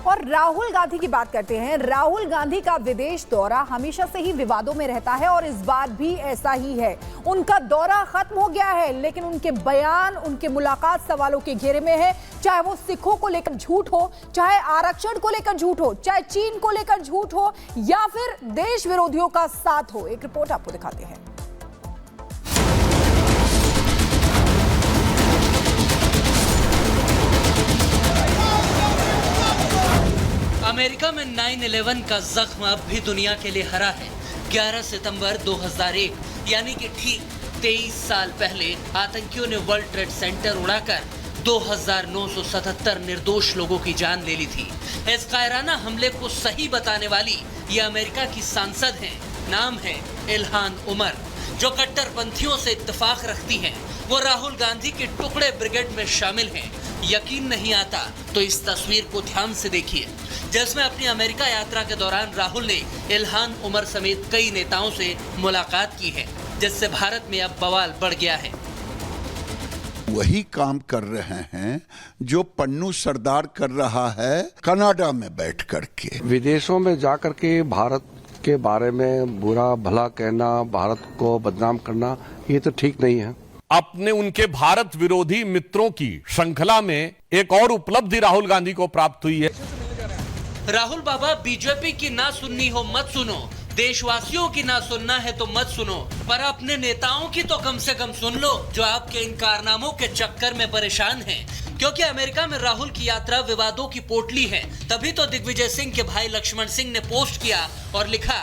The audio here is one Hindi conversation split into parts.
और राहुल गांधी की बात करते हैं। राहुल गांधी का विदेश दौरा हमेशा से ही विवादों में रहता है और इस बार भी ऐसा ही है। उनका दौरा खत्म हो गया है, लेकिन उनके बयान, उनके मुलाकात सवालों के घेरे में है। चाहे वो सिखों को लेकर झूठ हो, चाहे आरक्षण को लेकर झूठ हो, चाहे चीन को लेकर झूठ हो, या फिर देश विरोधियों का साथ हो। एक रिपोर्ट आपको दिखाते हैं। अमेरिका में 9/11 का जख्म अब भी दुनिया के लिए हरा है। 11 सितंबर 2001 यानी कि ठीक 23 साल पहले आतंकियों ने वर्ल्ड ट्रेड सेंटर उड़ाकर 2977 निर्दोष लोगों की जान ले ली थी। इस कायराना हमले को सही बताने वाली ये अमेरिका की सांसद हैं। नाम है इल्हान उमर, जो कट्टरपंथियों से इत्तेफाक रखती हैं। वो राहुल गांधी के टुकड़े ब्रिगेड में शामिल हैं। यकीन नहीं आता तो इस तस्वीर को ध्यान से देखिए, जिसमें अपनी अमेरिका यात्रा के दौरान राहुल ने इल्हान उमर समेत कई नेताओं से मुलाकात की है, जिससे भारत में अब बवाल बढ़ गया है। वही काम कर रहे हैं जो पन्नू सरदार कर रहा है कनाडा में बैठ करके। विदेशों में जाकर के भारत के बारे में बुरा भला कहना, भारत को बदनाम करना, ये तो ठीक नहीं है। अपने उनके भारत विरोधी मित्रों की श्रृंखला में एक और उपलब्धि राहुल गांधी को प्राप्त हुई है। राहुल बाबा, बीजेपी की ना सुननी हो मत सुनो, देशवासियों की ना सुनना है तो मत सुनो, पर अपने नेताओं की तो कम से कम सुन लो, जो आपके इन कारनामों के चक्कर में परेशान हैं। क्योंकि अमेरिका में राहुल की यात्रा विवादों की पोटली है। तभी तो दिग्विजय सिंह के भाई लक्ष्मण सिंह ने पोस्ट किया और लिखा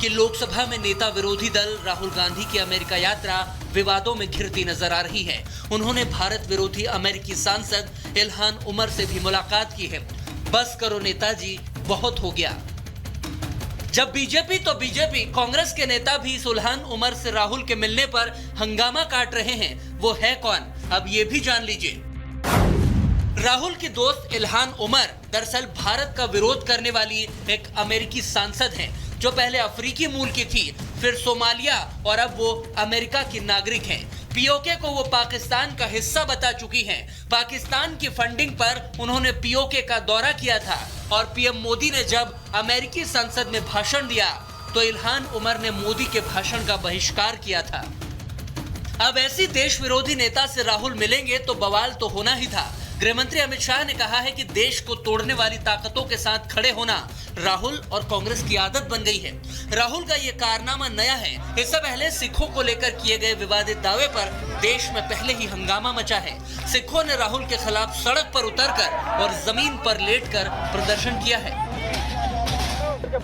कि लोकसभा में नेता विरोधी दल राहुल गांधी की अमेरिका यात्रा विवादों में घिरती नजर आ रही है। उन्होंने भारत विरोधी अमेरिकी सांसद इल्हान उमर से भी मुलाकात की है। बस करो नेताजी, बहुत हो गया। जब बीजेपी तो बीजेपी, कांग्रेस के नेता भी इस इल्हान उमर से राहुल के मिलने पर हंगामा काट रहे हैं। वो है कौन, अब ये भी जान लीजिए। राहुल की दोस्त इल्हान उमर दरअसल भारत का विरोध करने वाली एक अमेरिकी सांसद है, जो पहले अफ्रीकी मूल की थी, फिर सोमालिया और अब वो अमेरिका की नागरिक हैं। पीओके को वो पाकिस्तान का हिस्सा बता चुकी हैं। पाकिस्तान की फंडिंग पर उन्होंने पीओके का दौरा किया था और पीएम मोदी ने जब अमेरिकी संसद में भाषण दिया तो इल्हान उमर ने मोदी के भाषण का बहिष्कार किया था। अब ऐसी देश विरोधी नेता से राहुल मिलेंगे तो बवाल तो होना ही था। गृहमंत्री अमित शाह ने कहा है कि देश को तोड़ने वाली ताकतों के साथ खड़े होना राहुल और कांग्रेस की आदत बन गई है। राहुल का ये कारनामा नया है। इससे पहले सिखों को लेकर किए गए विवादित दावे पर देश में पहले ही हंगामा मचा है। सिखों ने राहुल के खिलाफ सड़क पर उतरकर और जमीन पर लेटकर प्रदर्शन किया है।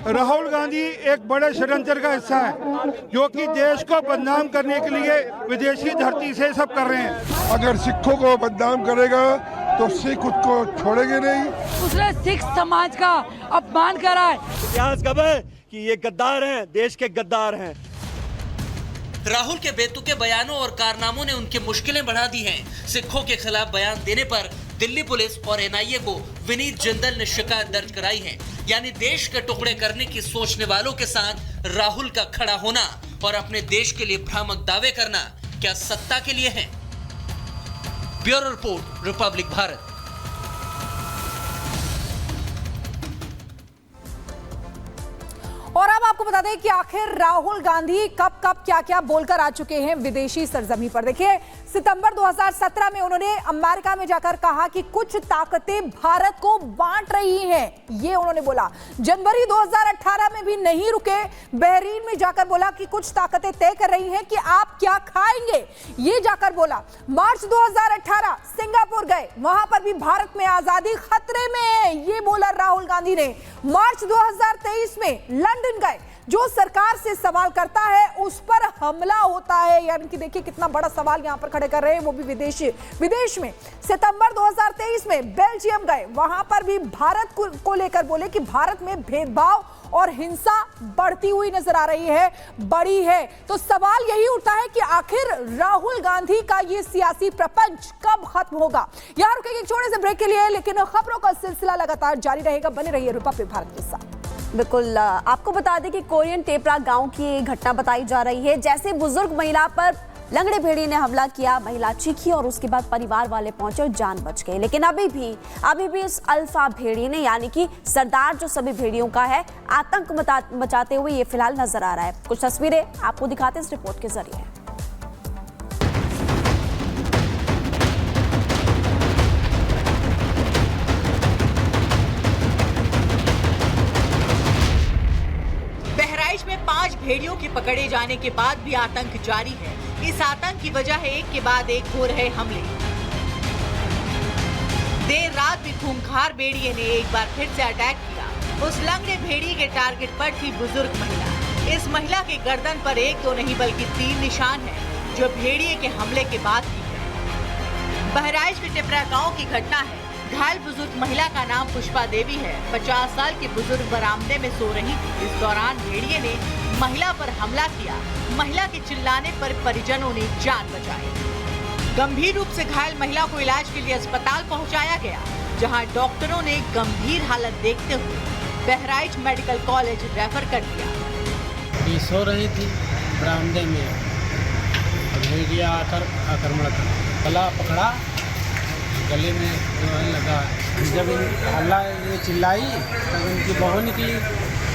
राहुल गांधी एक बड़े षड्यंत्र का हिस्सा है, जो कि देश को बदनाम करने के लिए विदेशी धरती से सब कर रहे हैं। अगर सिखों को बदनाम करेगा तो सिख उसको छोड़ेंगे नहीं। उसने सिख समाज का अपमान करा है। इतिहास कब है कि ये गद्दार हैं, देश के गद्दार हैं। राहुल के बेतुके बयानों और कारनामों ने उनकी मुश्किलें बढ़ा दी हैं। सिखों के खिलाफ बयान देने पर दिल्ली पुलिस और एनआईए को विनीत जिंदल ने शिकायत दर्ज कराई है। यानी देश के टुकड़े करने की सोचने वालों के साथ राहुल का खड़ा होना और अपने देश के लिए भ्रामक दावे करना क्या सत्ता के लिए है? Bureau report, Republic Bharat. और अब आपको बता दें कि आखिर राहुल गांधी कब कब क्या क्या बोलकर आ चुके हैं विदेशी सरजमी पर। देखिए, सितंबर 2017 में उन्होंने अमेरिका में जाकर कहा कि कुछ ताकतें भारत को बांट रही हैं, ये उन्होंने बोला। जनवरी 2018 में भी नहीं रुके, बहरीन में जाकर बोला कि कुछ ताकतें तय कर रही हैं कि आप क्या खाएंगे, ये जाकर बोला। मार्च 2018 सिंगापुर गए, वहां पर भी भारत में आजादी खतरे में है, ये बोला राहुल गांधी ने। मार्च 2023 में लंदन गए, जो सरकार से सवाल करता है उस पर हमला होता है। यानी कि देखिए कितना बड़ा सवाल यहां पर खड़े कर रहे हैं, वो भी विदेश में। सितंबर 2023 में बेल्जियम गए, वहां पर भी भारत को लेकर बोले कि भारत में भेदभाव और हिंसा बढ़ती हुई नजर आ रही है, बड़ी है। तो सवाल यही उठता है कि आखिर राहुल गांधी का ये सियासी प्रपंच कब खत्म होगा। यहां रुकेंगे एक छोटे से ब्रेक के लिए, लेकिन खबरों का सिलसिला लगातार जारी रहेगा। बने रहिए रिपब्लिक भारत के साथ। बिल्कुल, आपको बता दें कि कोरियन टेपरा गांव की घटना बताई जा रही है। जैसे बुजुर्ग महिला पर लंगड़े भेड़िए ने हमला किया, महिला चीखी और उसके बाद परिवार वाले पहुंचे और जान बच गई। लेकिन अभी भी इस अल्फा भेड़िए ने यानी कि सरदार जो सभी भेड़ियों का है, आतंक मचाते हुए ये फिलहाल नजर आ रहा है। कुछ तस्वीरें आपको दिखाते हैं इस रिपोर्ट के जरिए। बहराइच में 5 भेड़ियों के पकड़े जाने के बाद भी आतंक जारी है। इस आतंक की वजह है एक के बाद एक हो रहे हमले। देर रात भी खूंखार भेड़िए ने एक बार फिर से अटैक किया। उस लंगड़े भेड़िए के टारगेट पर थी बुजुर्ग महिला। इस महिला के गर्दन पर 1 2 नहीं बल्कि 3 निशान है जो भेड़िए के हमले के बाद की है। बहराइच के टिपरा गांव की घटना है। घायल बुजुर्ग महिला का नाम पुष्पा देवी है। 50 साल की बुजुर्ग बरामदे में सो रही थी। इस दौरान भेड़िए ने महिला पर हमला किया। महिला के चिल्लाने पर परिजनों ने जान बचाई। गंभीर रूप से घायल महिला को इलाज के लिए अस्पताल पहुंचाया गया, जहां डॉक्टरों ने गंभीर हालत देखते हुए बहराइच मेडिकल कॉलेज रेफर कर दिया। सो रही थी बरामदे में, भेड़िया आकर आक्रमण कर गला पकड़ा, गले में लगा। जब हल्ला ये चिल्लाई तब उनकी बहू निकली,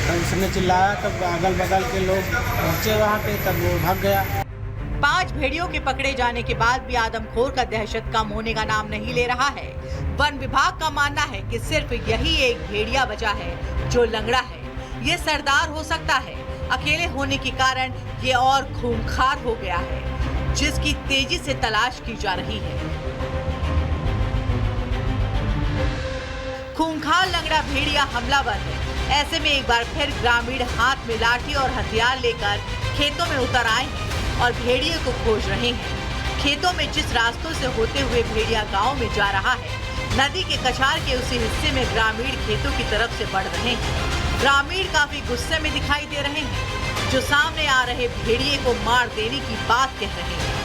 उसने चिल्लाया तब अगल बगल के लोग पहुंचे वहाँ पे, तब वो भाग गया। 5 भेड़ियों के पकड़े जाने के बाद भी आदमखोर का दहशत कम होने का नाम नहीं ले रहा है। वन विभाग का मानना है कि सिर्फ यही एक भेड़िया बचा है जो लंगड़ा है। ये सरदार हो सकता है, अकेले होने के कारण ये और खूंखार हो गया है, जिसकी तेजी से तलाश की जा रही है। खूंखार लंगड़ा भेड़िया हमलावर है। ऐसे में एक बार फिर ग्रामीण हाथ में लाठी और हथियार लेकर खेतों में उतर आए हैं और भेड़िए को खोज रहे हैं। खेतों में जिस रास्तों से होते हुए भेड़िया गांव में जा रहा है, नदी के कछार के उसी हिस्से में ग्रामीण खेतों की तरफ से बढ़ रहे हैं। ग्रामीण काफी गुस्से में दिखाई दे रहे हैं, जो सामने आ रहे भेड़िए को मार देने की बात कह रहे हैं।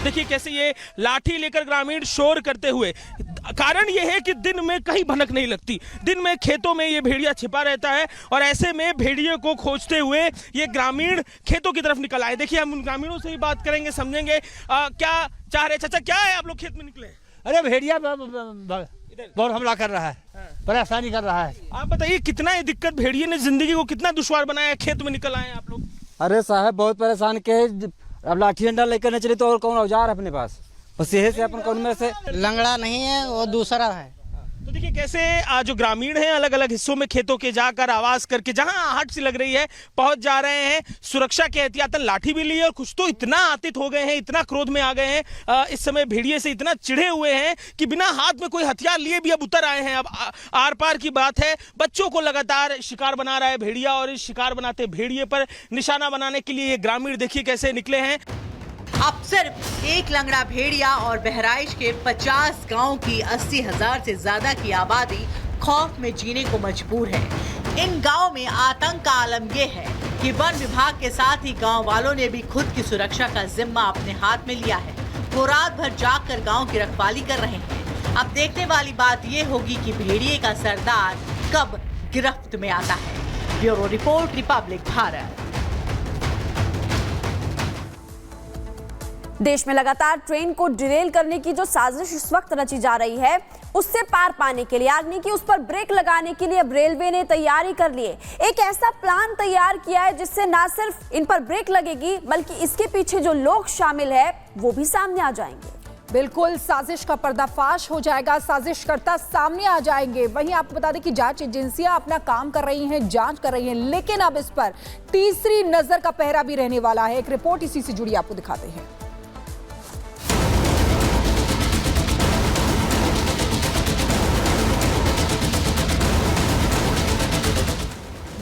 देखिए कैसे ये लाठी लेकर ग्रामीण शोर करते हुए, कारण ये है कि दिन में कहीं भनक नहीं लगती, दिन में खेतों में ये भेड़िया छिपा रहता है और ऐसे में भेड़िए को खोजते हुए ये ग्रामीण खेतों की तरफ निकल आए। देखिए हम उन ग्रामीणों से ही बात करेंगे, समझेंगे क्या चाह रहे। चाचा क्या है आप लोग खेत में निकले? अरे भेड़िया बहुत हमला कर रहा है, परेशानी कर रहा है। आप बताइए कितना ये दिक्कत भेड़िए ने जिंदगी को कितना दुश्वार बनाया है, खेत में निकल आए आप लोग? अरे साहब बहुत परेशान के, अब लाठी डंडा लेकर नहीं चले तो और कौन औजार है अपने पास, बस यही से अपन कौन में से लंगड़ा नहीं है, वो दूसरा है। तो देखिए कैसे जो ग्रामीण हैं अलग अलग हिस्सों में खेतों के जाकर आवाज करके जहां आहट सी लग रही है पहुंच जा रहे हैं। सुरक्षा के एहतियातन लाठी भी ली है और कुछ तो इतना आतित हो गए हैं, इतना क्रोध में आ गए हैं, इस समय भेड़िए से इतना चिढ़े हुए हैं कि बिना हाथ में कोई हथियार लिए भी अब उतर आए हैं। अब आर पार की बात है, बच्चों को लगातार शिकार बना रहा है भेड़िया और इस शिकार बनाते भेड़िए पर निशाना बनाने के लिए ये ग्रामीण देखिए कैसे निकले हैं। अब सिर्फ एक लंगड़ा भेड़िया और बहराइच के 50 गांव की 80,000 से ज्यादा की आबादी खौफ में जीने को मजबूर है। इन गांव में आतंक का आलम यह है कि वन विभाग के साथ ही गांव वालों ने भी खुद की सुरक्षा का जिम्मा अपने हाथ में लिया है। वो रात भर जाग कर गाँव की रखवाली कर रहे हैं। अब देखने वाली बात ये होगी कि भेड़िए का सरदार कब गिरफ्त में आता है। Bureau report, Republic Bharat. देश में लगातार ट्रेन को डिरेल करने की जो साजिश इस वक्त रची जा रही है, उससे पार पाने के लिए, यानी कि उस पर ब्रेक लगाने के लिए अब रेलवे ने तैयारी कर ली है। एक ऐसा प्लान तैयार किया है जिससे ना सिर्फ इन पर ब्रेक लगेगी बल्कि इसके पीछे जो लोग शामिल है वो भी सामने आ जाएंगे। बिल्कुल, साजिश का पर्दाफाश हो जाएगा, साजिशकर्ता सामने आ जाएंगे। वहीं आपको बता दें कि जांच एजेंसियां अपना काम कर रही हैं, जांच कर रही हैं, लेकिन अब इस पर तीसरी नजर का पहरा भी रहने वाला है। एक रिपोर्ट इसी से जुड़ी आपको दिखाते हैं।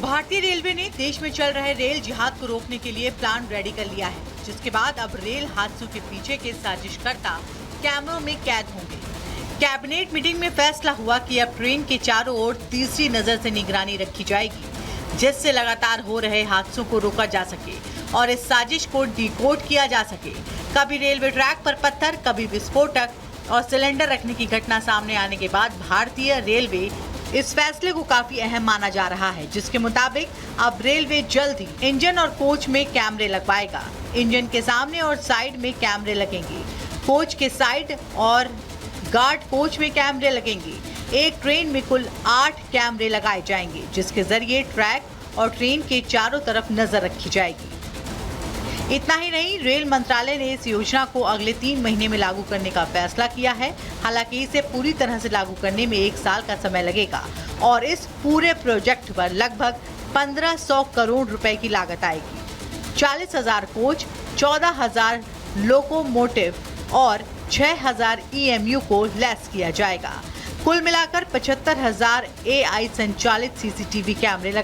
भारतीय रेलवे ने देश में चल रहे रेल जिहाद को रोकने के लिए प्लान रेडी कर लिया है, जिसके बाद अब रेल हादसों के पीछे के साजिशकर्ता कैमरों में कैद होंगे। कैबिनेट मीटिंग में फैसला हुआ कि अब ट्रेन के चारों ओर तीसरी नजर से निगरानी रखी जाएगी, जिससे लगातार हो रहे हादसों को रोका जा सके और इस साजिश को डिकोड किया जा सके। कभी रेलवे ट्रैक पर पत्थर, कभी विस्फोटक और सिलेंडर रखने की घटना सामने आने के बाद भारतीय रेलवे इस फैसले को काफी अहम माना जा रहा है, जिसके मुताबिक अब रेलवे जल्द ही इंजन और कोच में कैमरे लगवाएगा। इंजन के सामने और साइड में कैमरे लगेंगे। कोच के साइड और गार्ड कोच में कैमरे लगेंगे। एक ट्रेन में कुल 8 कैमरे लगाए जाएंगे, जिसके जरिए ट्रैक और ट्रेन के चारों तरफ नजर रखी जाएगी। इतना ही नहीं, रेल मंत्रालय ने इस योजना को अगले 3 महीने में लागू करने का फैसला किया है। हालांकि इसे पूरी तरह से लागू करने में 1 साल का समय लगेगा और इस पूरे प्रोजेक्ट पर लगभग 1500 करोड़ रुपए की लागत आएगी। 40,000 कोच, 14,000 लोकोमोटिव और 6,000 EMU को लैस किया जाएगा। कुल मिलाकर 75,000 AI संचालित CCTV कैमरे लगाए